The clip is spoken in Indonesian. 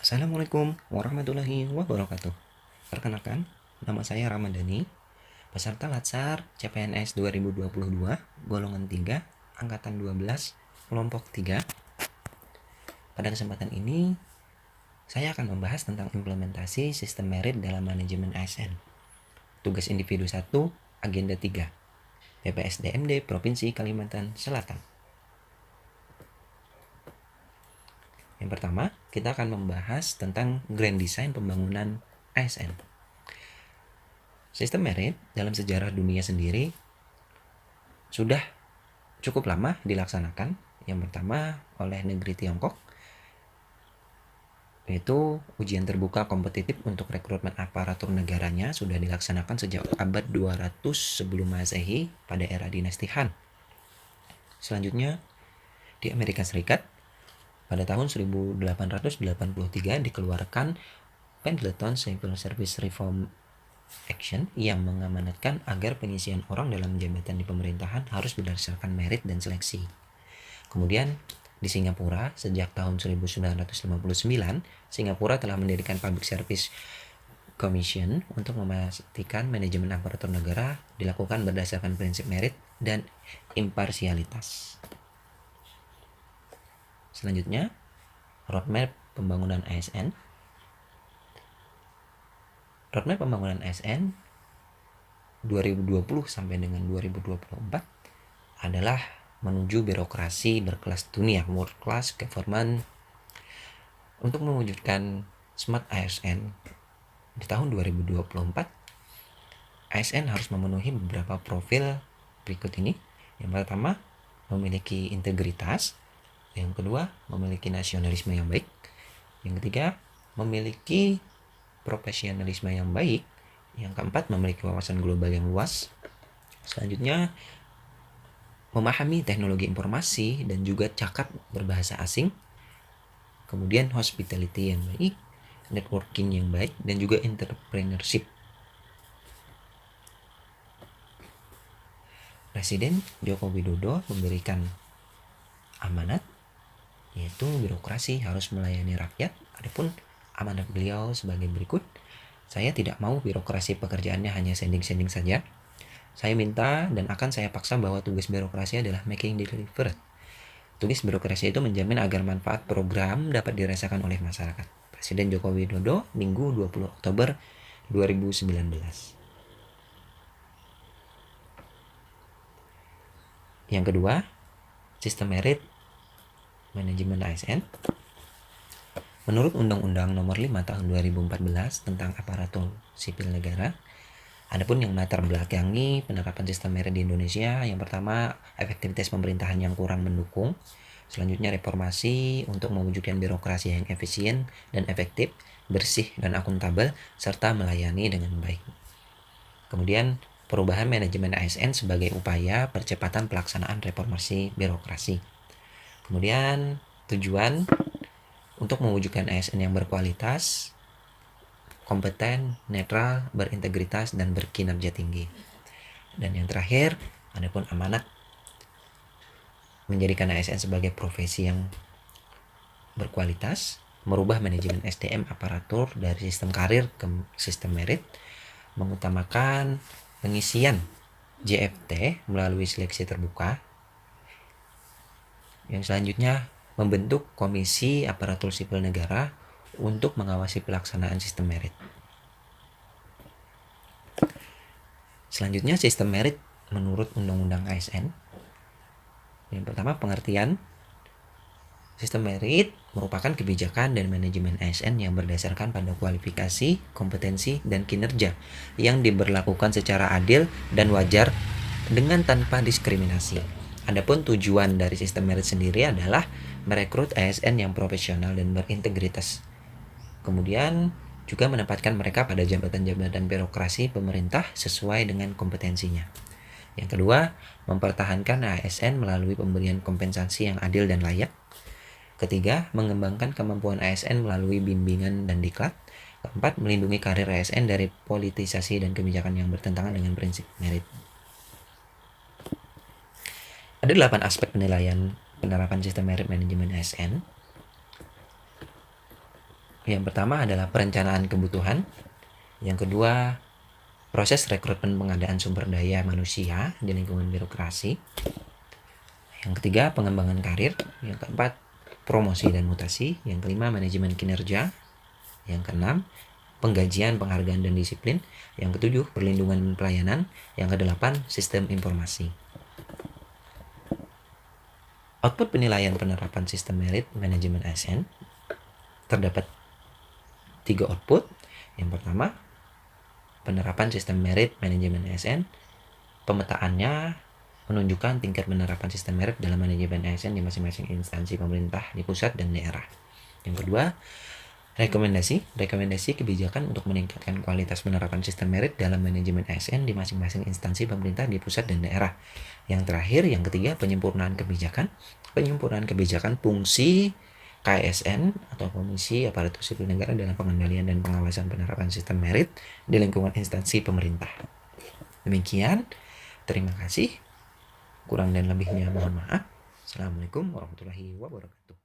Assalamualaikum warahmatullahi wabarakatuh. Perkenalkan, nama saya Ramadhani, peserta Latsar CPNS 2022, golongan 3, angkatan 12, kelompok 3. Pada kesempatan ini, saya akan membahas tentang implementasi sistem merit dalam manajemen ASN. Tugas individu 1, agenda 3, PPSDMD Provinsi Kalimantan Selatan. Yang pertama, kita akan membahas tentang grand design pembangunan ASN. Sistem merit dalam sejarah dunia sendiri sudah cukup lama dilaksanakan. Yang pertama oleh negeri Tiongkok, yaitu ujian terbuka kompetitif untuk rekrutmen aparatur negaranya sudah dilaksanakan sejak abad 200 sebelum Masehi pada era dinasti Han. Selanjutnya di Amerika Serikat pada tahun 1883 dikeluarkan Pendleton Civil Service Reform Action yang mengamanatkan agar pengisian orang dalam jabatan di pemerintahan harus berdasarkan merit dan seleksi. Kemudian di Singapura sejak tahun 1959, Singapura telah mendirikan Public Service Commission untuk memastikan manajemen aparatur negara dilakukan berdasarkan prinsip merit dan imparsialitas. Selanjutnya, roadmap pembangunan ASN. Roadmap pembangunan ASN 2020 sampai dengan 2024 adalah menuju birokrasi berkelas dunia, world class government. Untuk mewujudkan smart ASN di tahun 2024, ASN harus memenuhi beberapa profil berikut ini. Yang pertama, memiliki integritas. Yang kedua, memiliki nasionalisme yang baik. Yang ketiga, memiliki profesionalisme yang baik. Yang keempat, memiliki wawasan global yang luas. Selanjutnya, memahami teknologi informasi dan juga cakap berbahasa asing. Kemudian hospitality yang baik, networking yang baik, dan juga entrepreneurship. Presiden Joko Widodo memberikan amanat, yaitu birokrasi harus melayani rakyat. Adapun amanat beliau sebagai berikut: saya tidak mau birokrasi pekerjaannya hanya sending-sending saja. Saya minta dan akan saya paksa bahwa tugas birokrasi adalah making delivered. Tugas birokrasi itu menjamin agar manfaat program dapat dirasakan oleh masyarakat. Presiden Joko Widodo, Minggu 20 Oktober 2019. Yang kedua, sistem merit manajemen ASN. Menurut Undang-Undang Nomor 5 Tahun 2014 tentang Aparatur Sipil Negara, adapun yang melatar belakangi penerapan sistem merit di Indonesia, yang pertama, efektivitas pemerintahan yang kurang mendukung. Selanjutnya, reformasi untuk mewujudkan birokrasi yang efisien dan efektif, bersih dan akuntabel, serta melayani dengan baik. Kemudian, perubahan manajemen ASN sebagai upaya percepatan pelaksanaan reformasi birokrasi. Kemudian, tujuan untuk mewujudkan ASN yang berkualitas, kompeten, netral, berintegritas, dan berkinerja tinggi. Dan yang terakhir, adapun amanat menjadikan ASN sebagai profesi yang berkualitas, merubah manajemen SDM aparatur dari sistem karir ke sistem merit, mengutamakan pengisian JFT melalui seleksi terbuka. Yang selanjutnya, membentuk komisi aparatur sipil negara untuk mengawasi pelaksanaan sistem merit. Selanjutnya, sistem merit menurut Undang-Undang ASN. Yang pertama, pengertian. Sistem merit merupakan kebijakan dan manajemen ASN yang berdasarkan pada kualifikasi, kompetensi, dan kinerja yang diberlakukan secara adil dan wajar dengan tanpa diskriminasi. Adapun tujuan dari sistem merit sendiri adalah merekrut ASN yang profesional dan berintegritas. Kemudian juga menempatkan mereka pada jabatan-jabatan birokrasi pemerintah sesuai dengan kompetensinya. Yang kedua, mempertahankan ASN melalui pemberian kompensasi yang adil dan layak. Ketiga, mengembangkan kemampuan ASN melalui bimbingan dan diklat. Keempat, melindungi karir ASN dari politisasi dan kebijakan yang bertentangan dengan prinsip merit. Ada 8 aspek penilaian penerapan sistem merit manajemen ASN. Yang pertama adalah perencanaan kebutuhan. Yang kedua, proses rekrutmen pengadaan sumber daya manusia di lingkungan birokrasi. Yang ketiga, pengembangan karir. Yang keempat, promosi dan mutasi. Yang kelima, manajemen kinerja. Yang keenam, penggajian, penghargaan, dan disiplin. Yang ketujuh, perlindungan dan pelayanan. Yang kedelapan, sistem informasi. Output penilaian penerapan sistem merit manajemen ASN terdapat 3 output. Yang pertama, penerapan sistem merit manajemen ASN. Pemetaannya menunjukkan tingkat penerapan sistem merit dalam manajemen ASN di masing-masing instansi pemerintah di pusat dan daerah. Yang kedua, rekomendasi kebijakan untuk meningkatkan kualitas penerapan sistem merit dalam manajemen ASN di masing-masing instansi pemerintah di pusat dan daerah. Yang terakhir, yang ketiga, penyempurnaan kebijakan fungsi KSN atau Komisi Aparatur Sipil Negara dalam pengendalian dan pengawasan penerapan sistem merit di lingkungan instansi pemerintah. Demikian, terima kasih. Kurang dan lebihnya mohon maaf. Assalamualaikum warahmatullahi wabarakatuh.